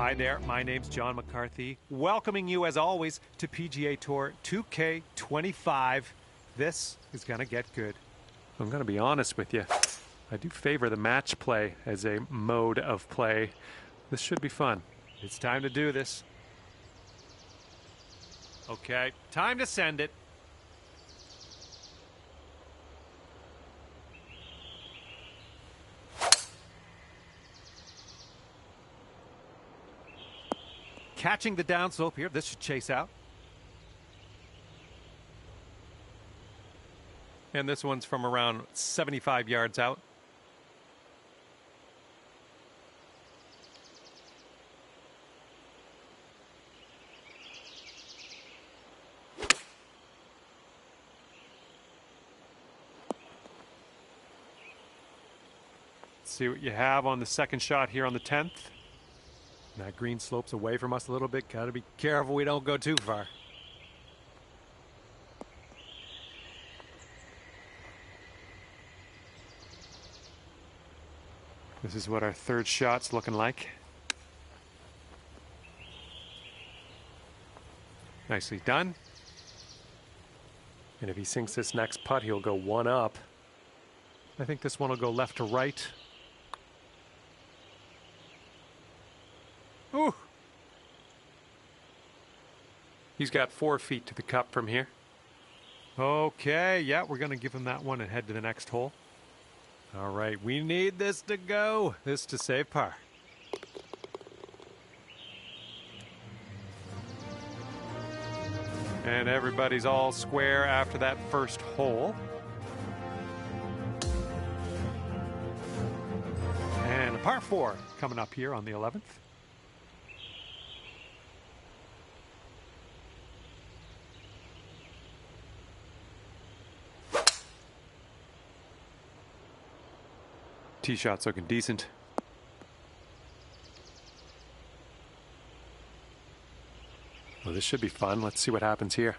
Hi there, my name's John McCarthy, welcoming you as always to PGA Tour 2K25. This is gonna get good. I'm gonna be honest with you. I do favor the match play as a mode of play. This should be fun. It's time to do this. Okay, time to send it. Catching the downslope here. This should chase out. And this one's from around 75 yards out. Let's see what you have on the second shot here on the 10th. That green slopes away from us a little bit. Got to be careful we don't go too far. This is what our third shot's looking like. Nicely done. And if he sinks this next putt, he'll go one up. I think this one will go left to right. Ooh. He's got 4 feet to the cup from here. Okay, yeah, we're going to give him that one and head to the next hole. All right, we need this to go. This to save par. And everybody's all square after that first hole. And a par 4 coming up here on the 11th. Tee shot's looking decent. Well, this should be fun. Let's see what happens here.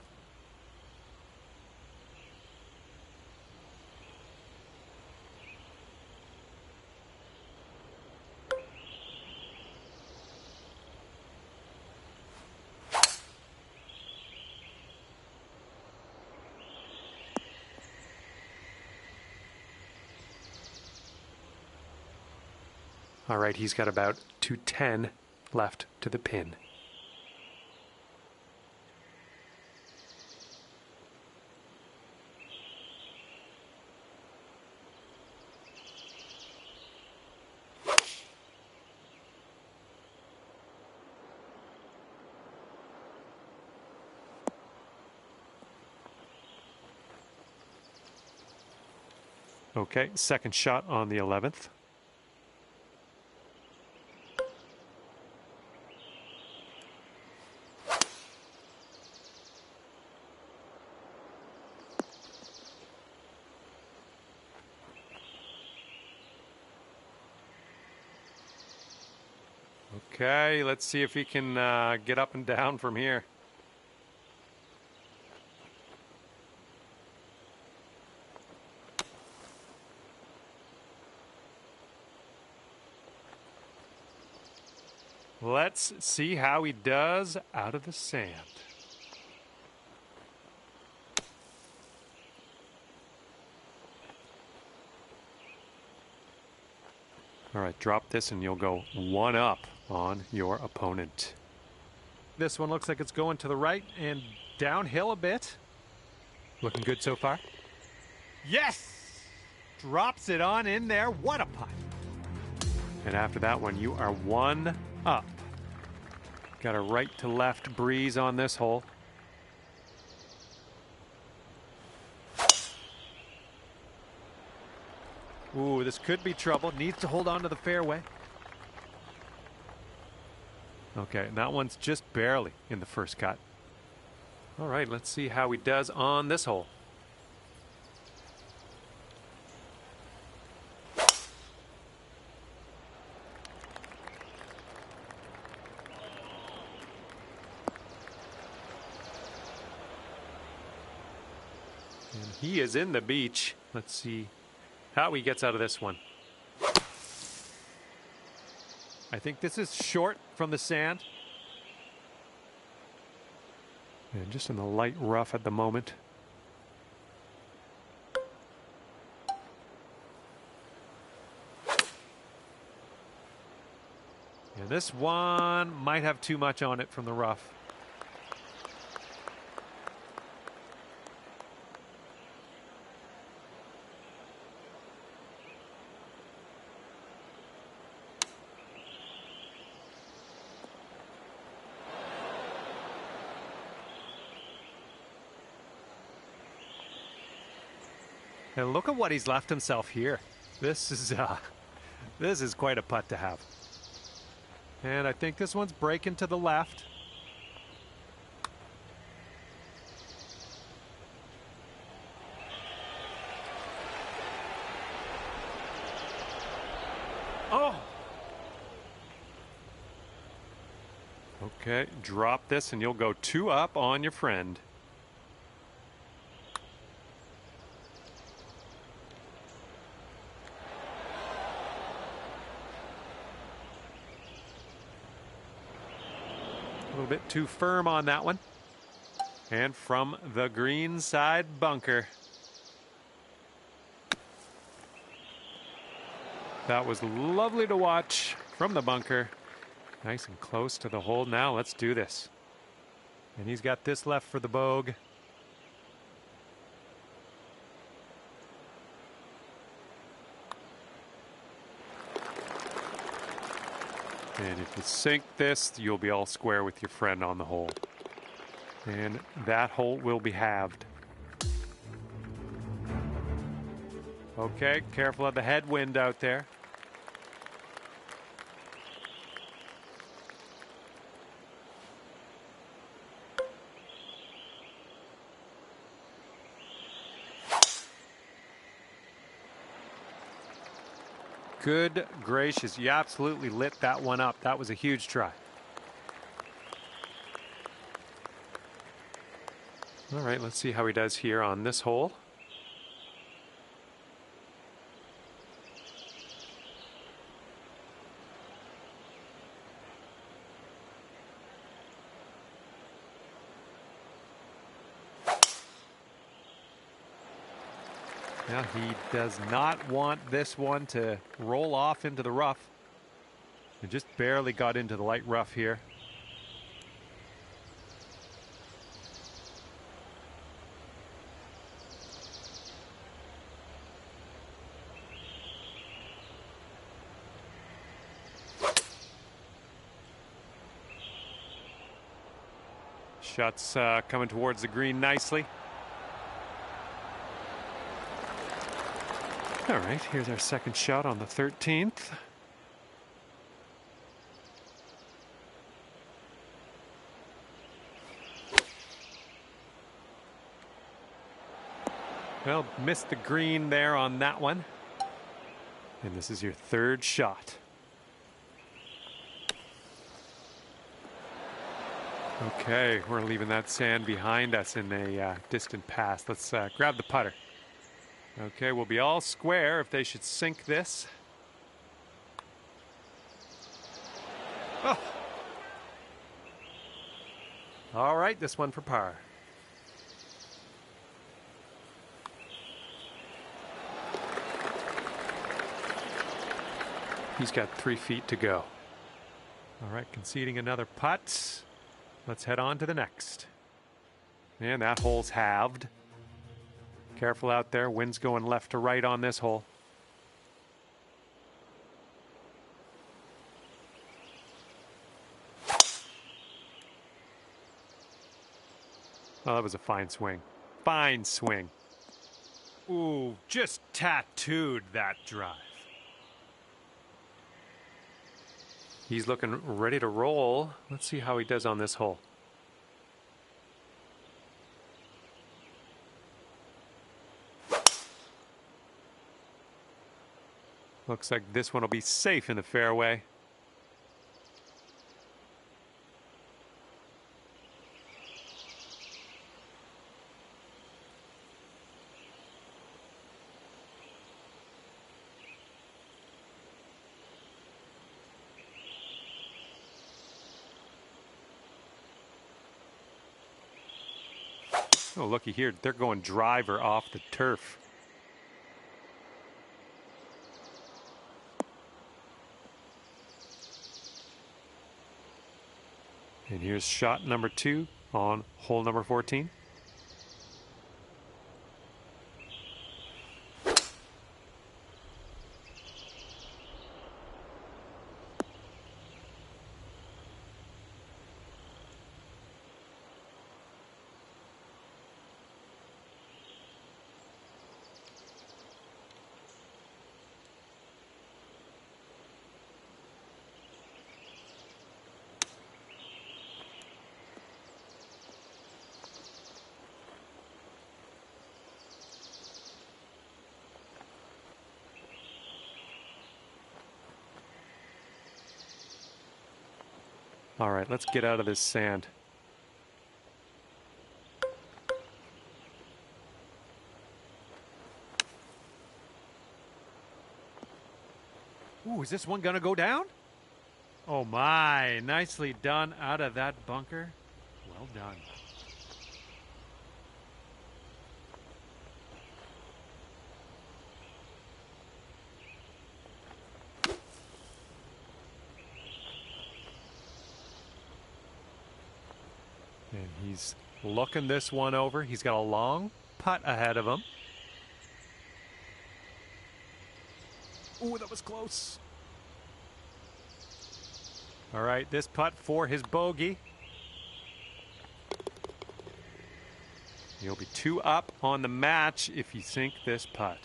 All right, he's got about 210 left to the pin. Okay, second shot on the 11th. Okay, let's see if he can get up and down from here. Let's see how he does out of the sand. All right, drop this and you'll go one up on your opponent. This one looks like it's going to the right and downhill a bit. Looking good so far. Yes! Drops it on in there. What a putt. And after that one, you are one up. Got a right to left breeze on this hole. Ooh, this could be trouble. Needs to hold on to the fairway. Okay, and that one's just barely in the first cut. All right, let's see how he does on this hole. And he is in the beach. Let's see how he gets out of this one. I think this is short from the sand. And just in the light rough at the moment. And this one might have too much on it from the rough. And look at what he's left himself here. This is quite a putt to have. And I think this one's breaking to the left. Oh! Okay, drop this and you'll go 2 up on your friend. A little bit too firm on that one. And from the green side bunker. That was lovely to watch from the bunker. Nice and close to the hole. Now let's do this. And he's got this left for the bogey. And if you sink this, you'll be all square with your friend on the hole. And that hole will be halved. Okay, careful of the headwind out there. Good gracious, you absolutely lit that one up. That was a huge try. All right, let's see how he does here on this hole. Now he does not want this one to roll off into the rough. It just barely got into the light rough here. Shots coming towards the green nicely. All right, here's our second shot on the 13th. Well, missed the green there on that one. And this is your third shot. Okay, we're leaving that sand behind us in a distant past. Let's grab the putter. Okay, we'll be all square if they should sink this. Oh. All right, this one for par. He's got 3 feet to go. All right, conceding another putt. Let's head on to the next. And that hole's halved. Careful out there. Wind's going left to right on this hole. Oh, that was a fine swing. Fine swing. Ooh, just tattooed that drive. He's looking ready to roll. Let's see how he does on this hole. Looks like this one will be safe in the fairway. Oh, looky here. They're going driver off the turf. And here's shot number 2 on hole number 14. All right, let's get out of this sand. Ooh, is this one gonna go down? Oh my, nicely done out of that bunker. Well done. And he's looking this one over. He's got a long putt ahead of him. Ooh, that was close. All right, this putt for his bogey. He'll be 2 up on the match if you sink this putt.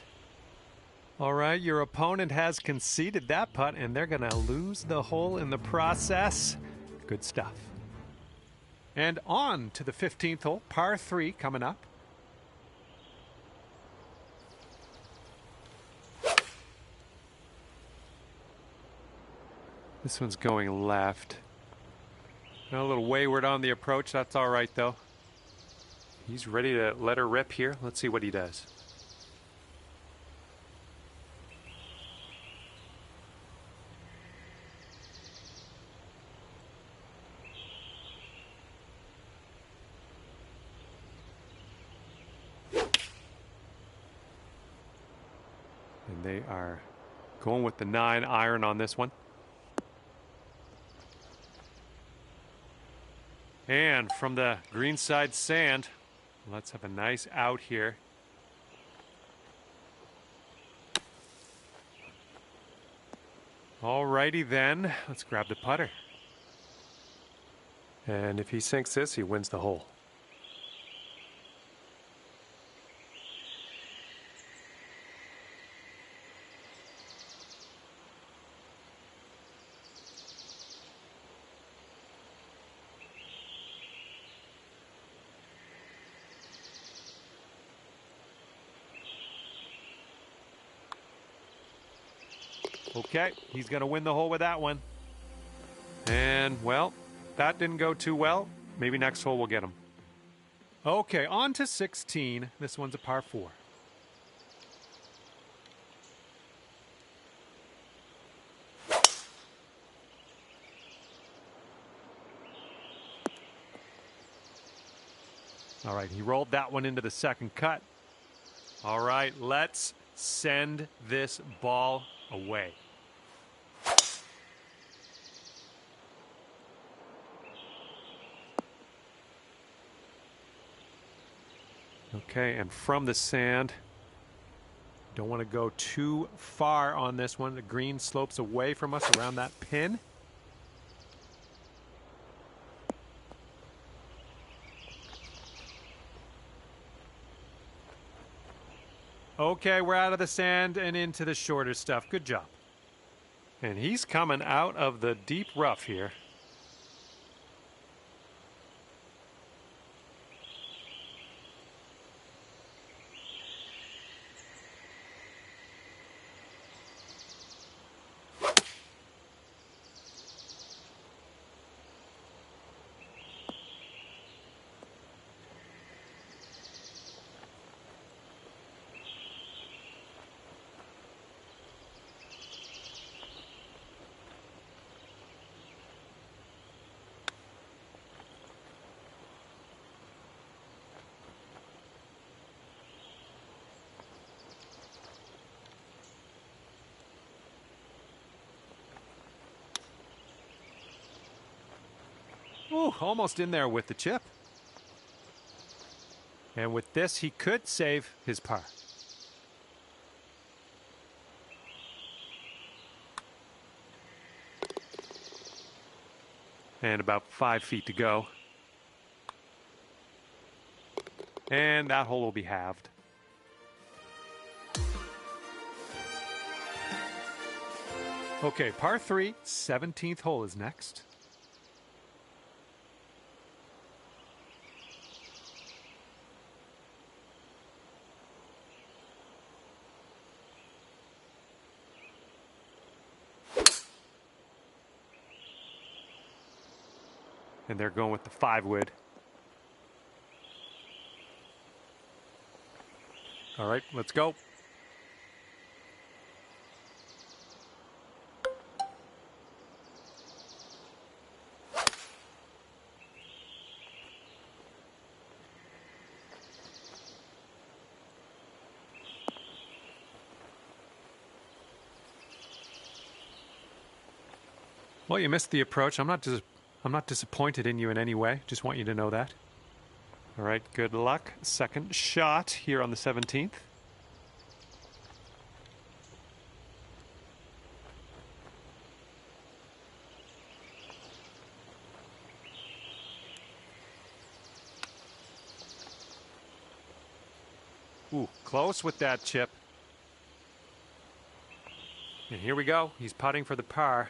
All right, your opponent has conceded that putt, and they're going to lose the hole in the process. Good stuff. And on to the 15th hole, par 3 coming up. This one's going left. A little wayward on the approach. That's all right, though. He's ready to let her rip here. Let's see what he does. And they are going with the 9 iron on this one. And from the greenside sand, let's have a nice out here. Alrighty then, let's grab the putter. And if he sinks this, he wins the hole. Okay, he's going to win the hole with that one. And, well, that didn't go too well. Maybe next hole we'll get him. Okay, on to 16. This one's a par 4. All right, he rolled that one into the second cut. All right, let's send this ball away. Okay, and from the sand, don't want to go too far on this one. The green slopes away from us around that pin. Okay, we're out of the sand and into the shorter stuff. Good job. And he's coming out of the deep rough here. Ooh, almost in there with the chip. And with this, he could save his par. And about 5 feet to go. And that hole will be halved. Okay, par 3, 17th hole is next. And they're going with the 5-wood. All right, let's go. Well, you missed the approach. I'm not disappointed in you in any way. Just want you to know that. All right, good luck. Second shot here on the 17th. Ooh, close with that chip. And here we go. He's putting for the par.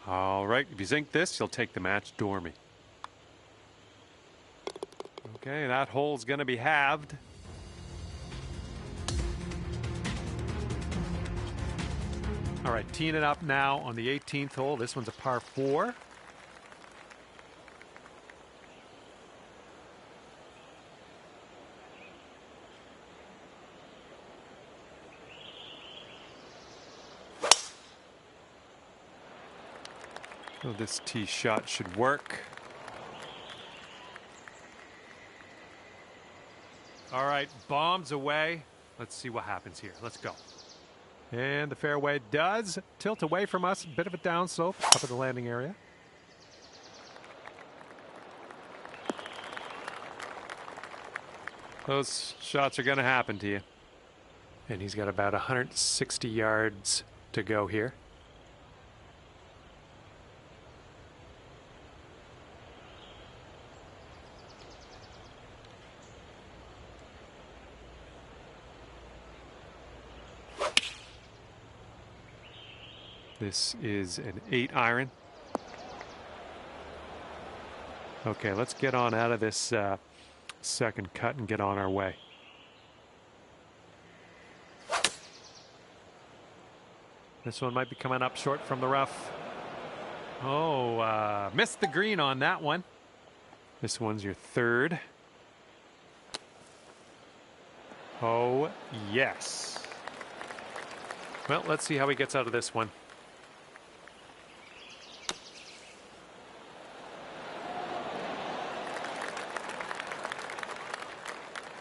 All right, if you zink this, you'll take the match dormy. Okay, that hole's going to be halved. All right, teeing it up now on the 18th hole. This one's a par 4. So this tee shot should work. All right, bombs away. Let's see what happens here. Let's go. And the fairway does tilt away from us. A bit of a downslope up at the landing area. Those shots are going to happen to you. And he's got about 160 yards to go here. This is an 8-iron. Okay, let's get on out of this second cut and get on our way. This one might be coming up short from the rough. Oh, missed the green on that one. This one's your third. Oh, yes. Well, let's see how he gets out of this one.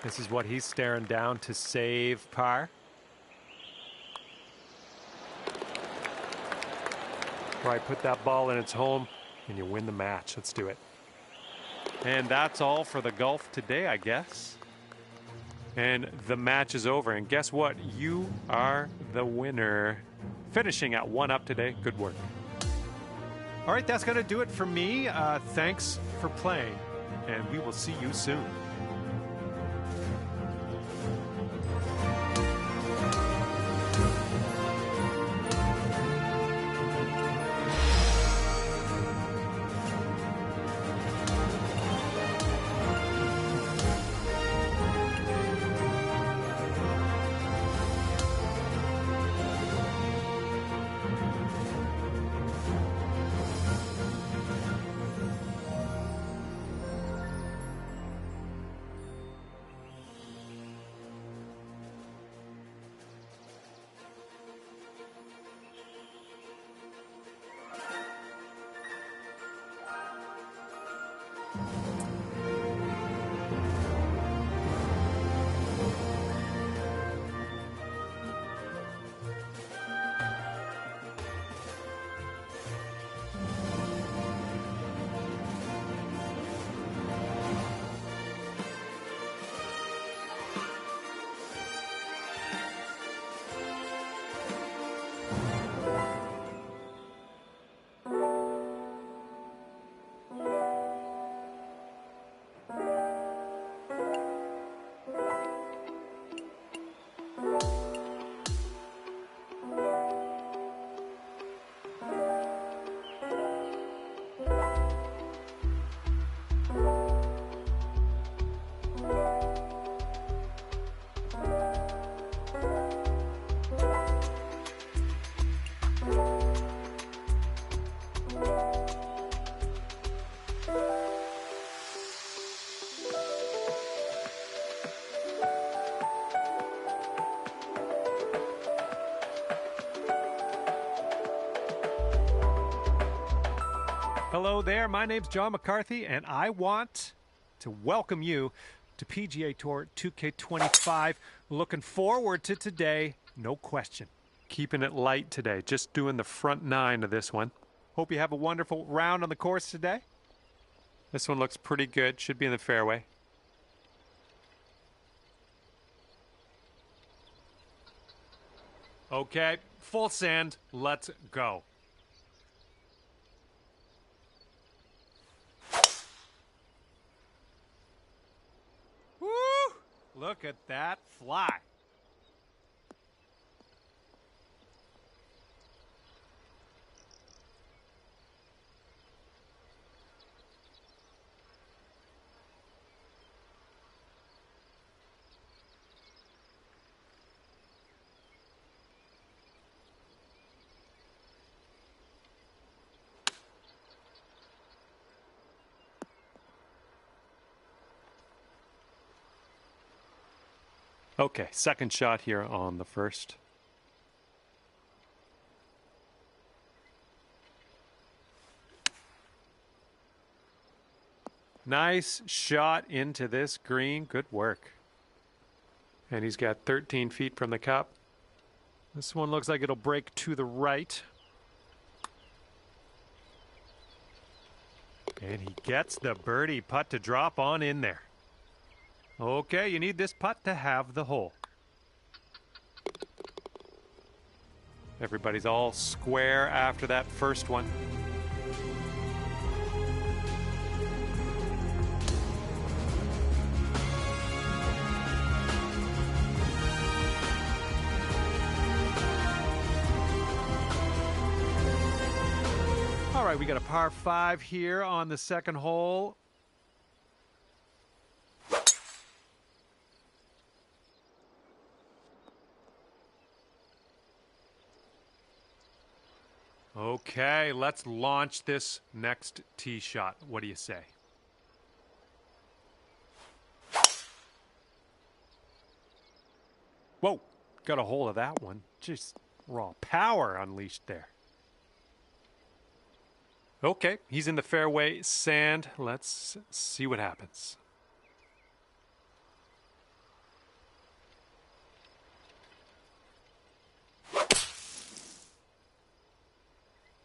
This is what he's staring down to save par. Right, put that ball in its home and you win the match. Let's do it. And that's all for the golf today, I guess. And the match is over. And guess what? You are the winner. Finishing at 1 up today. Good work. All right, that's going to do it for me. Thanks for playing. And we will see you soon. Hello there, my name's John McCarthy, and I want to welcome you to PGA Tour 2K25. Looking forward to today, no question. Keeping it light today, just doing the front nine of this one. Hope you have a wonderful round on the course today. This one looks pretty good, should be in the fairway. Okay, full sand, let's go. Woo! Look at that fly. Okay, second shot here on the first. Nice shot into this green. Good work. And he's got 13 feet from the cup. This one looks like it'll break to the right. And he gets the birdie putt to drop on in there. Okay, you need this putt to have the hole. Everybody's all square after that first one. All right, we got a par 5 here on the second hole. Okay, let's launch this next tee shot. What do you say? Whoa, got a hold of that one. Just raw power unleashed there. Okay, he's in the fairway sand. Let's see what happens.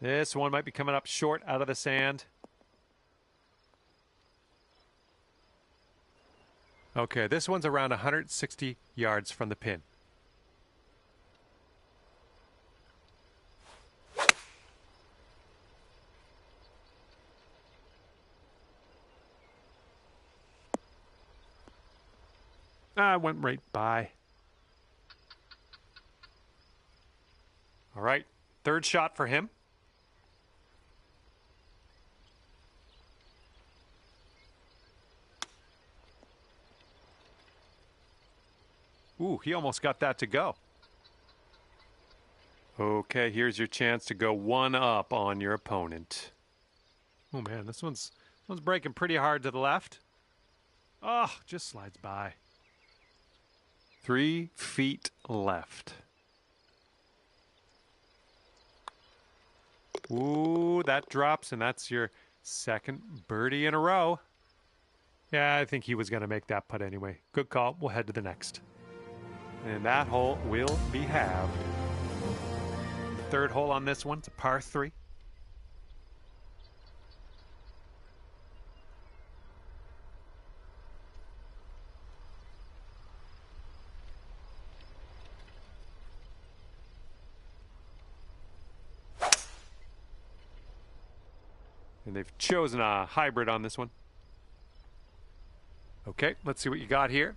This one might be coming up short out of the sand. Okay, this one's around 160 yards from the pin. I went right by. All right, third shot for him. Ooh, he almost got that to go. Okay, here's your chance to go one up on your opponent. Oh man, this one's breaking pretty hard to the left. Oh, just slides by. 3 feet left. Ooh, that drops, and that's your second birdie in a row. Yeah, I think he was going to make that putt anyway. Good call. We'll head to the next. And that hole will be halved. The third hole on this one, it's a par 3. And they've chosen a hybrid on this one. Okay, let's see what you got here.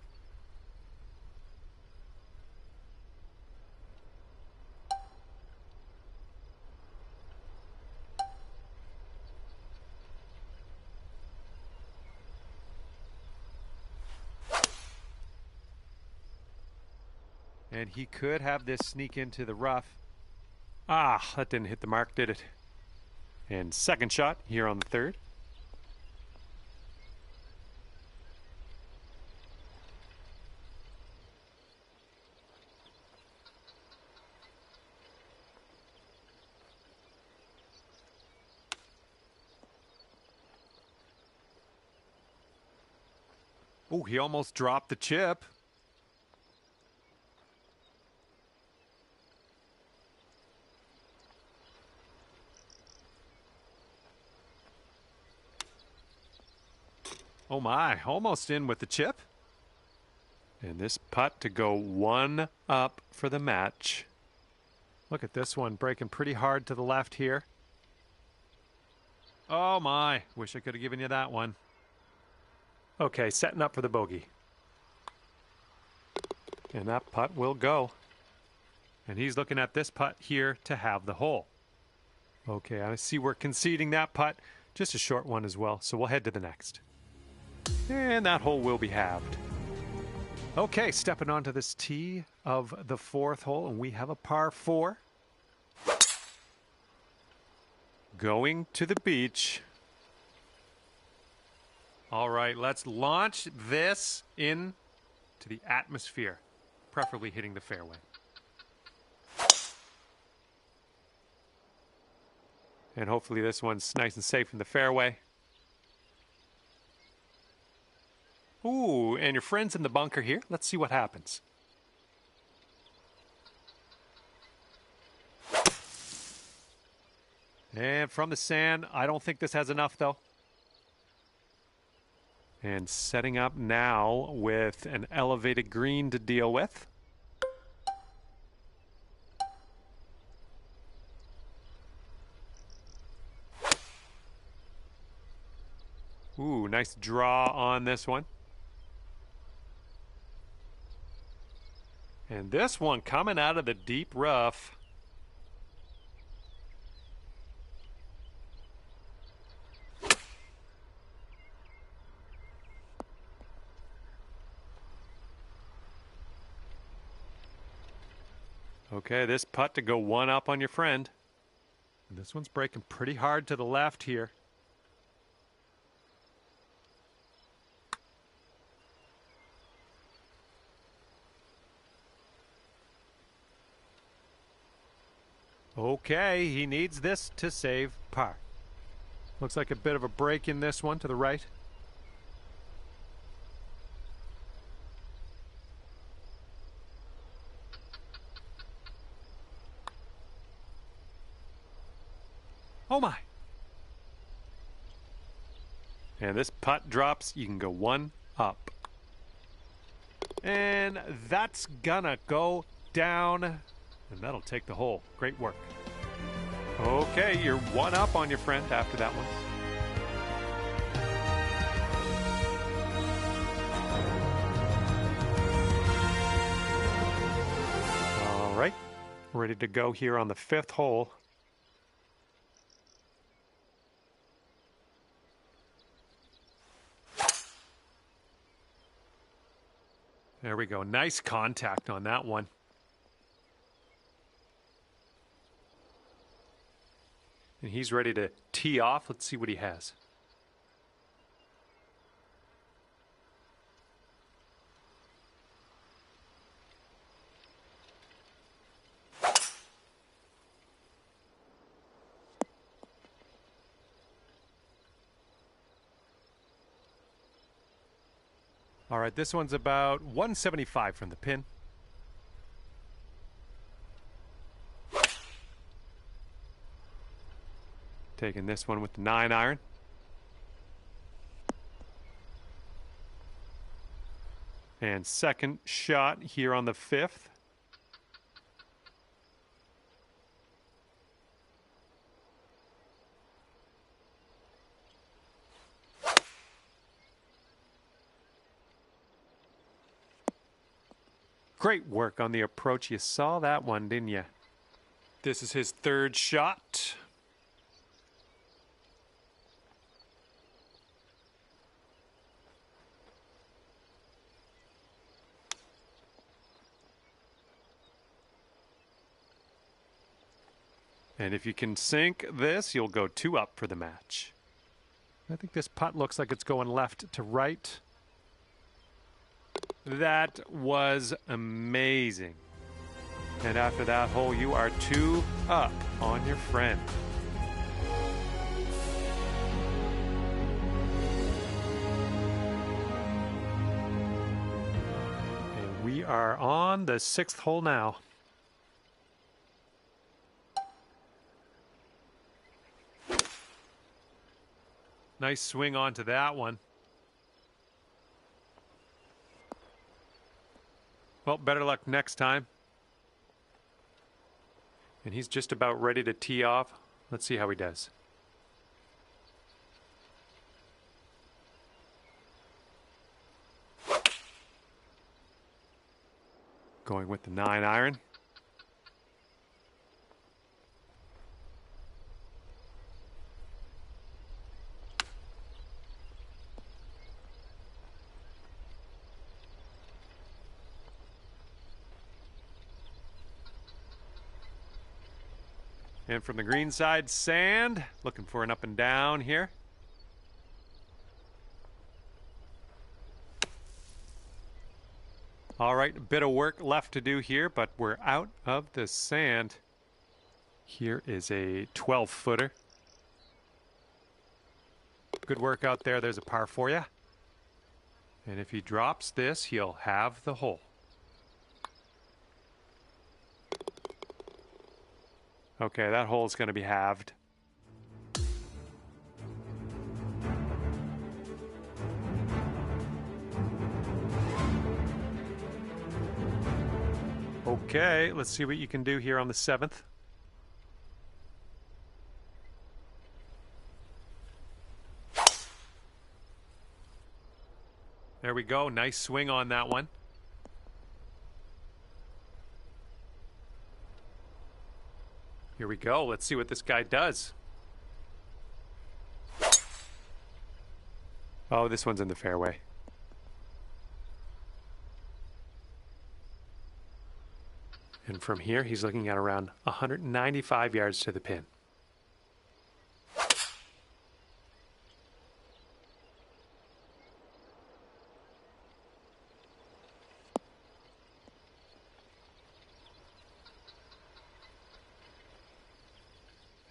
And he could have this sneak into the rough. Ah, that didn't hit the mark, did it? And second shot here on the third. Oh, he almost dropped the chip. Oh my, almost in with the chip. And this putt to go 1 up for the match. Look at this one, breaking pretty hard to the left here. Oh my, wish I could have given you that one. Okay, setting up for the bogey. And that putt will go. And he's looking at this putt here to have the hole. Okay, I see we're conceding that putt. Just a short one as well, so we'll head to the next. And that hole will be halved. Okay, stepping onto this tee of the 4th hole, and we have a par 4. Going to the beach. All right, let's launch this into the atmosphere, preferably hitting the fairway. And hopefully this one's nice and safe in the fairway. Ooh, and your friend's in the bunker here. Let's see what happens. And from the sand, I don't think this has enough though. And setting up now with an elevated green to deal with. Ooh, nice draw on this one. And this one coming out of the deep rough. Okay, this putt to go 1 up on your friend. And this one's breaking pretty hard to the left here. Okay, he needs this to save par. Looks like a bit of a break in this one to the right. Oh my. And this putt drops, you can go 1 up. And that's gonna go down. And that'll take the hole. Great work. Okay, you're 1 up on your friend after that one. All right, ready to go here on the 5th hole. There we go. Nice contact on that one. And he's ready to tee off. Let's see what he has. All right, this one's about 175 from the pin. Taking this one with the 9-iron. And second shot here on the 5th. Great work on the approach. You saw that one, didn't you? This is his 3rd shot. And if you can sink this, you'll go 2 up for the match. I think this putt looks like it's going left to right. That was amazing. And after that hole, you are 2 up on your friend. We are on the 6th hole now. Nice swing onto that one. Well, better luck next time. And he's just about ready to tee off. Let's see how he does. Going with the 9-iron. And from the green side, sand. Looking for an up and down here. All right, a bit of work left to do here, but we're out of the sand. Here is a 12-footer. Good work out there. There's a par for you. And if he drops this, he'll have the hole. Okay, that hole's going to be halved. Okay, let's see what you can do here on the 7th. There we go. Nice swing on that one. Here we go. Let's see what this guy does. Oh, this one's in the fairway. And from here, he's looking at around 195 yards to the pin.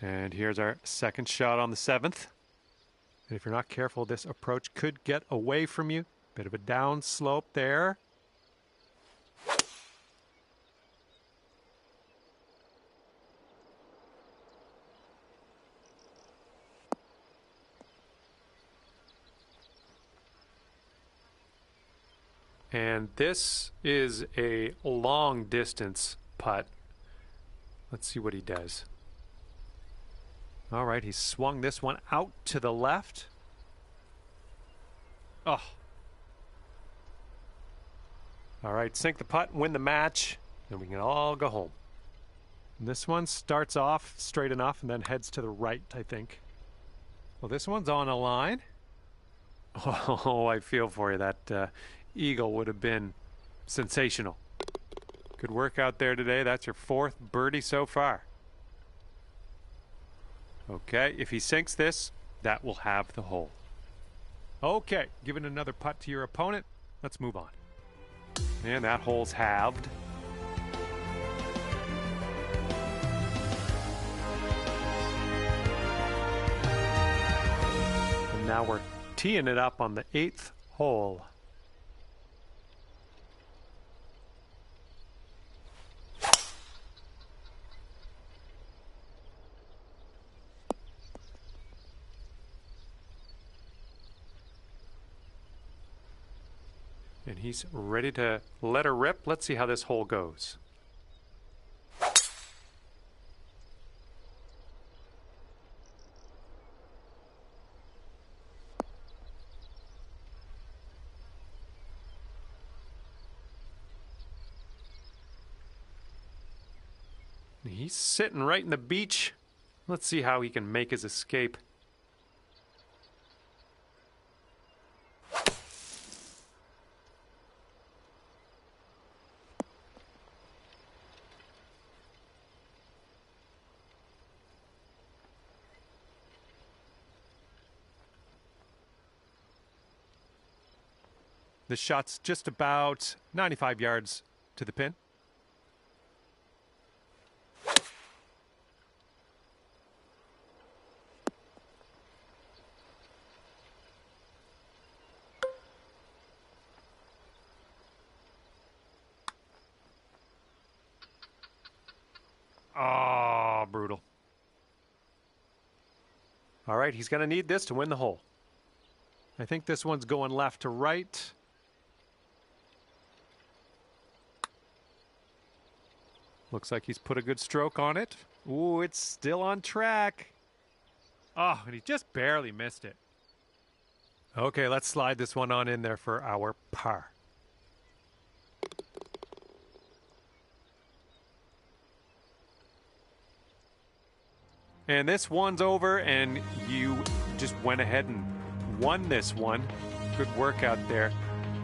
And here's our second shot on the 7th. And if you're not careful, this approach could get away from you. Bit of a down slope there. And this is a long distance putt. Let's see what he does. All right, he swung this one out to the left. Oh. All right, sink the putt, win the match, and we can all go home. And this one starts off straight enough and then heads to the right, I think. Well, this one's on a line. Oh, I feel for you. That eagle would have been sensational. Good work out there today. That's your 4th birdie so far. Okay, if he sinks this, that will have the hole. Okay, giving another putt to your opponent. Let's move on. And that hole's halved. And now we're teeing it up on the 8th hole. And he's ready to let her rip. Let's see how this hole goes. He's sitting right in the beach. Let's see how he can make his escape. This shot's just about 95 yards to the pin. Oh, brutal. All right, he's going to need this to win the hole. I think this one's going left to right. Looks like he's put a good stroke on it. Ooh, it's still on track. Oh, and he just barely missed it. Okay, let's slide this one on in there for our par. And this one's over, and you just went ahead and won this one. Good work out there.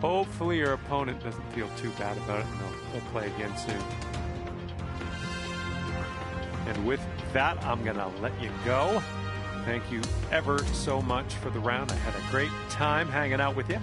Hopefully your opponent doesn't feel too bad about it, and they'll play again soon. And with that, I'm going to let you go. Thank you ever so much for the round. I had a great time hanging out with you.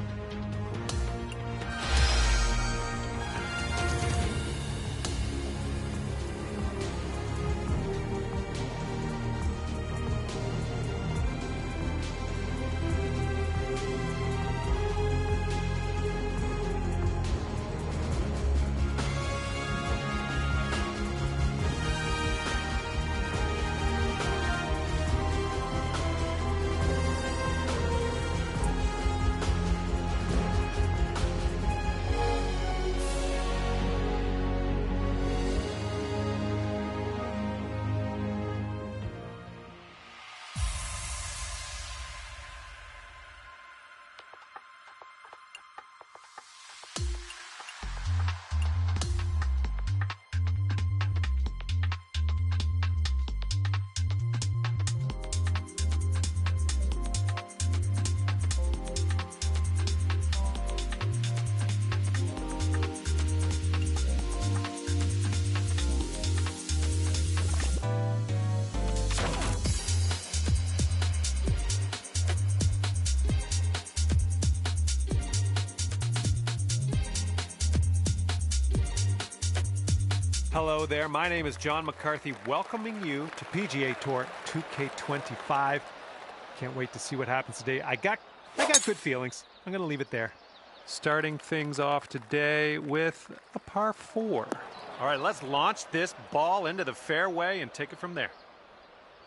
Hello there, my name is John McCarthy, welcoming you to PGA Tour 2K25. Can't wait to see what happens today. I got good feelings. I'm going to leave it there. Starting things off today with a par 4. All right, let's launch this ball into the fairway and take it from there.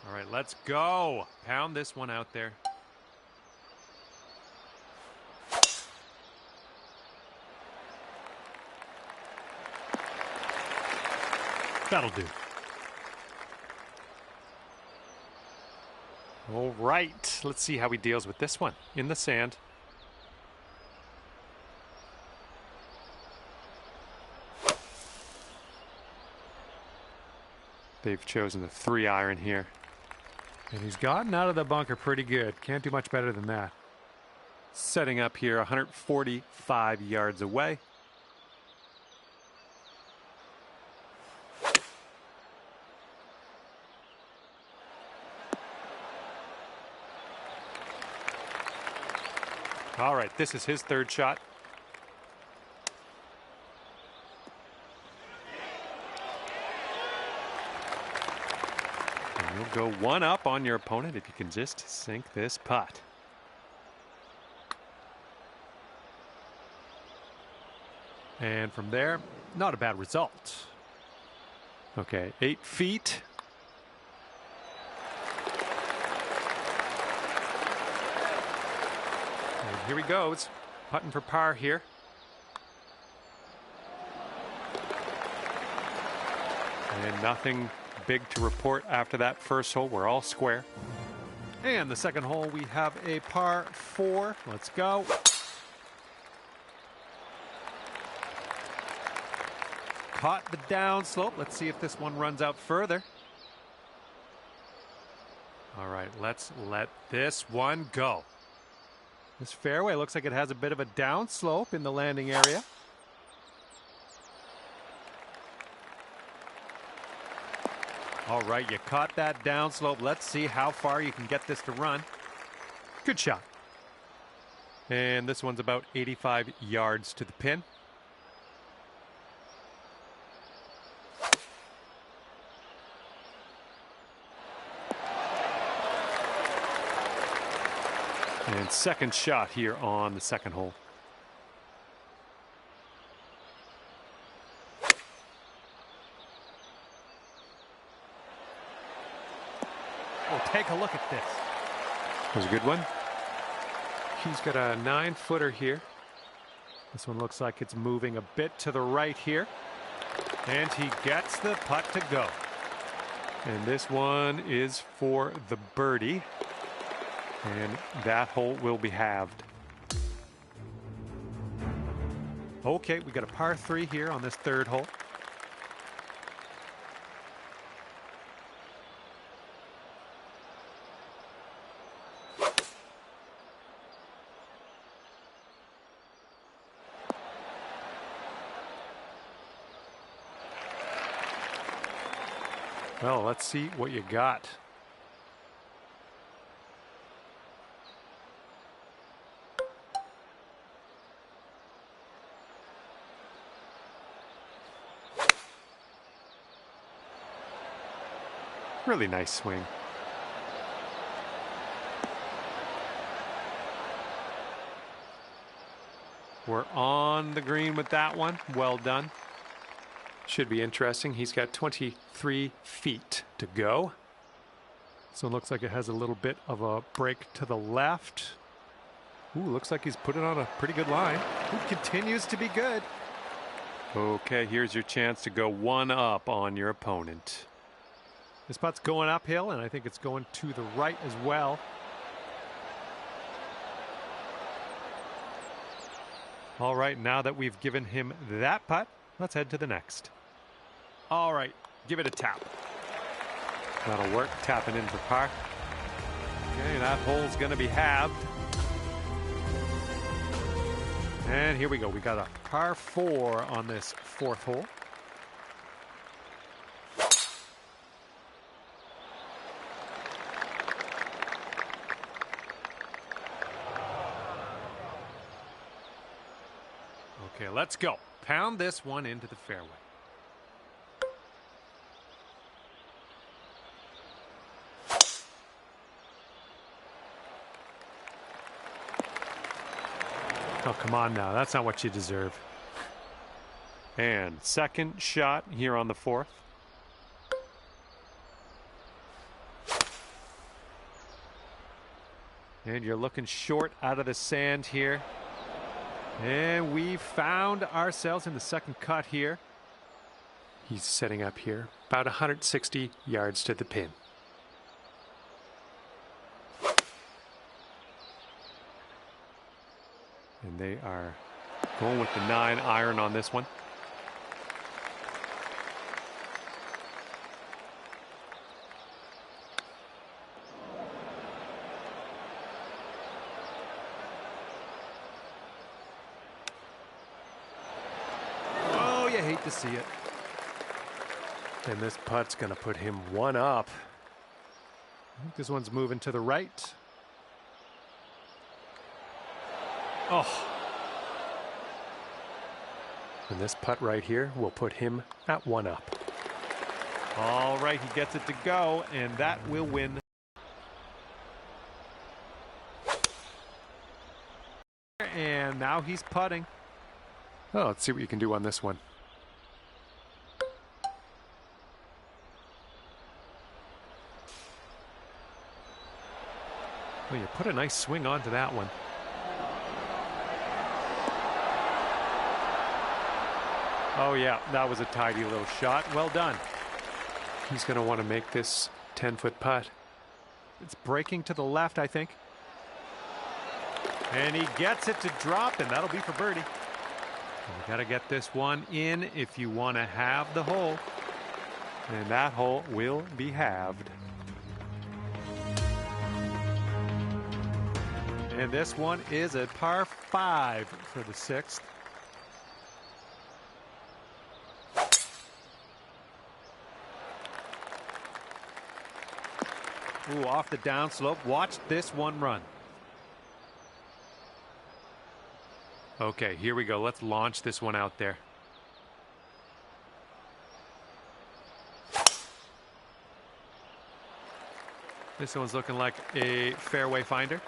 All right, let's go. Pound this one out there. That'll do. All right, let's see how he deals with this one in the sand. They've chosen the 3-iron here. And he's gotten out of the bunker pretty good. Can't do much better than that. Setting up here 145 yards away. All right, this is his third shot. And you'll go one up on your opponent if you can just sink this putt. And from there, not a bad result. Okay, 8 feet. And here he goes, putting for par here. And nothing big to report after that first hole. We're all square. And the second hole, we have a par 4. Let's go. Caught the downslope. Let's see if this one runs out further. All right, let's let this one go. This fairway looks like it has a bit of a downslope in the landing area. All right, you caught that downslope. Let's see how far you can get this to run. Good shot. And this one's about 85 yards to the pin. And second shot here on the second hole. take a look at this. That was a good one. He's got a 9-footer here. This one looks like it's moving a bit to the right here. And he gets the putt to go. And this one is for the birdie. And that hole will be halved. Okay, we got a par 3 here on this third hole. Well, let's see what you got. Really nice swing. We're on the green with that one. Well done. Should be interesting. He's got 23 feet to go. So it looks like it has a little bit of a break to the left. Ooh, looks like he's put it on a pretty good line. It continues to be good. Okay, here's your chance to go one up on your opponent. This putt's going uphill, and I think it's going to the right as well. All right, now that we've given him that putt, let's head to the next. All right, give it a tap. That'll work, tapping in for par. Okay, that hole's going to be halved. And here we go. We got a par 4 on this fourth hole. Okay, let's go. Pound this one into the fairway. Oh, come on now. That's not what you deserve. And second shot here on the fourth. And you're looking short out of the sand here. And we found ourselves in the second cut here. He's setting up here, about 160 yards to the pin. And they are going with the 9-iron on this one. Oh, you hate to see it. And this putt's going to put him one up. I think this one's moving to the right. Oh. And this putt right here will put him at one up. All right, he gets it to go, and that will win. And now he's putting. Oh, let's see what you can do on this one. Well, you put a nice swing onto that one. Oh, yeah, that was a tidy little shot. Well done. He's going to want to make this 10-foot putt. It's breaking to the left, I think. And he gets it to drop, and that'll be for birdie. You got to get this one in if you want to have the hole. And that hole will be halved. And this one is a par 5 for the 6th. Ooh, off the downslope. Watch this one run. Okay, here we go. Let's launch this one out there. This one's looking like a fairway finder.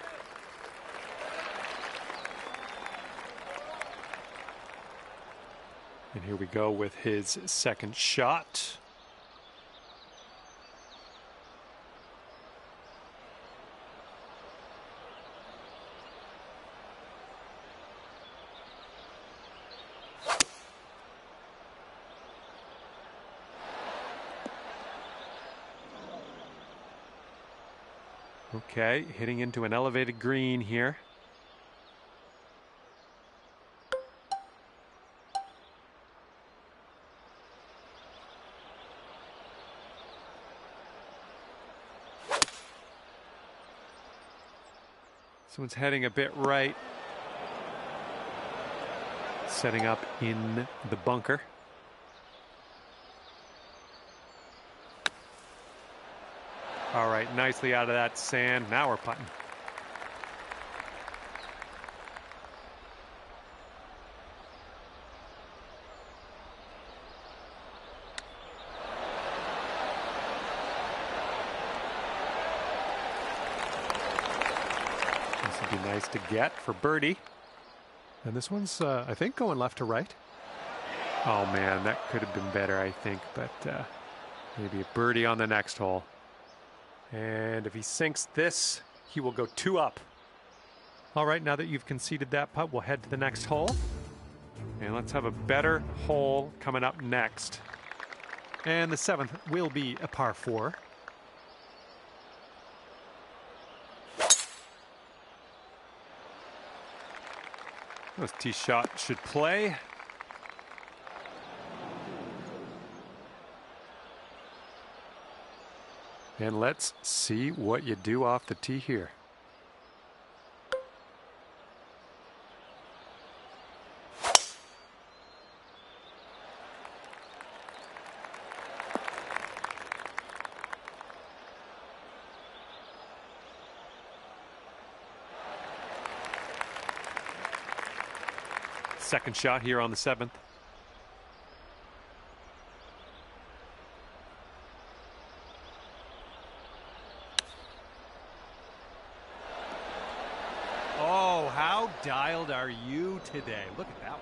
And here we go with his second shot. Okay, hitting into an elevated green here. This one's heading a bit right. Setting up in the bunker. All right, nicely out of that sand. Now we're putting. This would be nice to get for birdie. And this one's, I think, going left to right. Oh, man, that could have been better, I think. But maybe a birdie on the next hole. And if he sinks this, he will go 2 up. All right, now that you've conceded that putt, we'll head to the next hole. And let's have a better hole coming up next. And the 7th will be a par 4. This tee shot should play. And let's see what you do off the tee here. Second shot here on the 7th. Oh, how dialed are you today? Look at that one.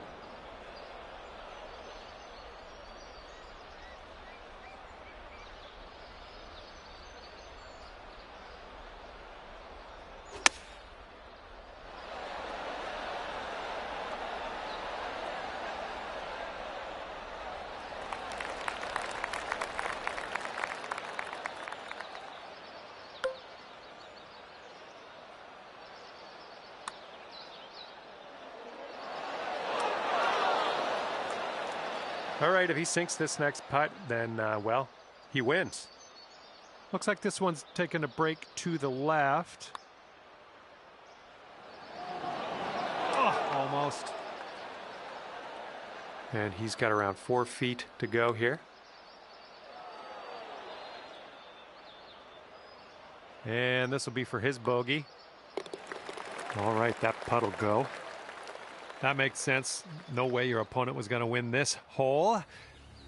All right, if he sinks this next putt, then, well, he wins. Looks like this one's taking a break to the left. Oh, almost. And he's got around 4 feet to go here. And this will be for his bogey. All right, that putt will go. That makes sense. No way your opponent was going to win this hole.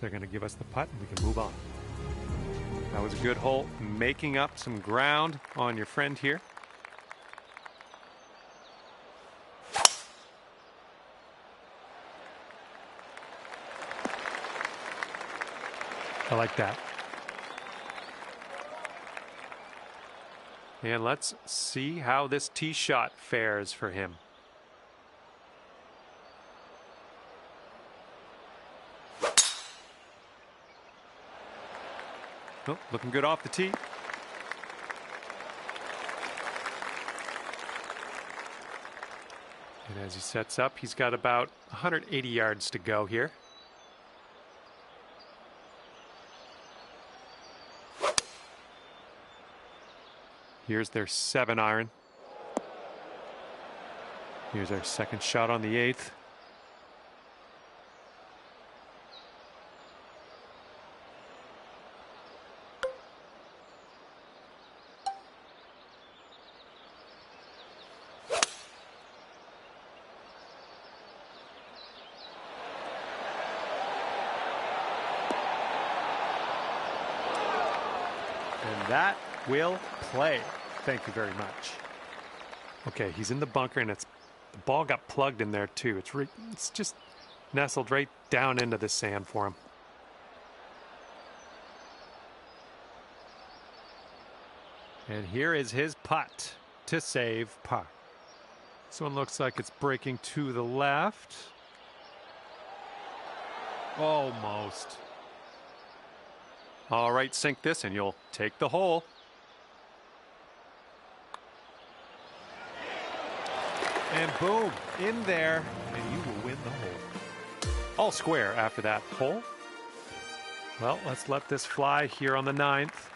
They're going to give us the putt and we can move on. That was a good hole, making up some ground on your friend here. I like that. And let's see how this tee shot fares for him. Oh, looking good off the tee. And as he sets up, he's got about 180 yards to go here. Here's their 7-iron. Here's our second shot on the 8th. And that will play. Thank you very much. Okay, he's in the bunker, and the ball got plugged in there too. It's just nestled right down into the sand for him. And here is his putt to save par. This one looks like it's breaking to the left. Almost. All right, sink this and you'll take the hole. And boom, in there, and you will win the hole. All square after that hole. Well, let's let this fly here on the 9th.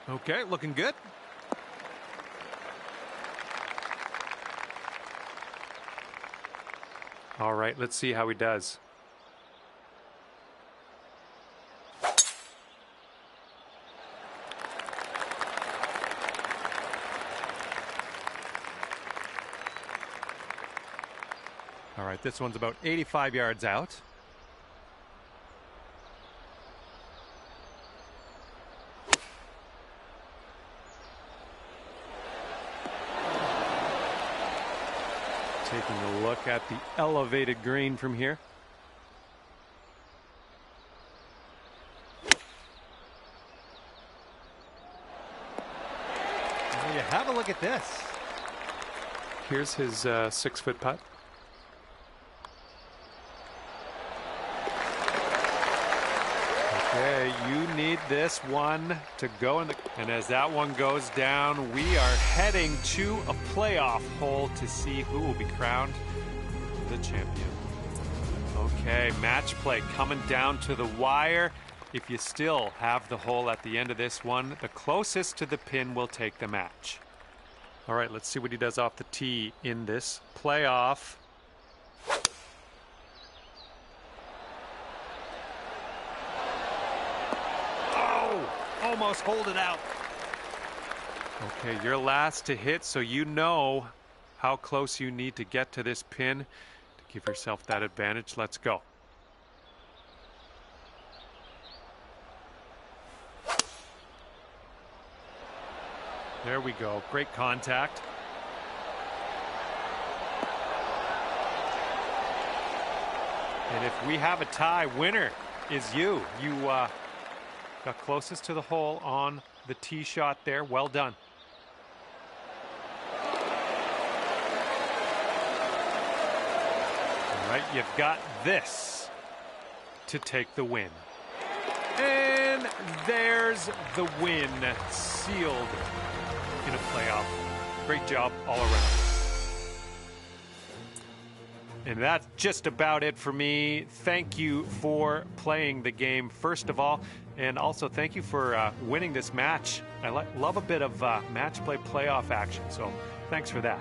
Okay, looking good. All right, let's see how he does. All right, this one's about 85 yards out. Taking a look at the elevated green from here. Well, you have a look at this. Here's his 6-foot putt. Okay, you need this one to go in the... And as that one goes down, we are heading to a playoff hole to see who will be crowned the champion. Okay, match play coming down to the wire. If you still have the hole at the end of this one, the closest to the pin will take the match. All right, let's see what he does off the tee in this playoff. Almost hold it out. Okay, you're last to hit, so you know how close you need to get to this pin to give yourself that advantage. Let's go. There we go. Great contact. And if we have a tie, winner is you. You got closest to the hole on the tee shot there. Well done. All right, you've got this to take the win. And there's the win, sealed in a playoff. Great job all around. And that's just about it for me. Thank you for playing the game, first of all. And also, thank you for winning this match. I love a bit of match play playoff action, so thanks for that.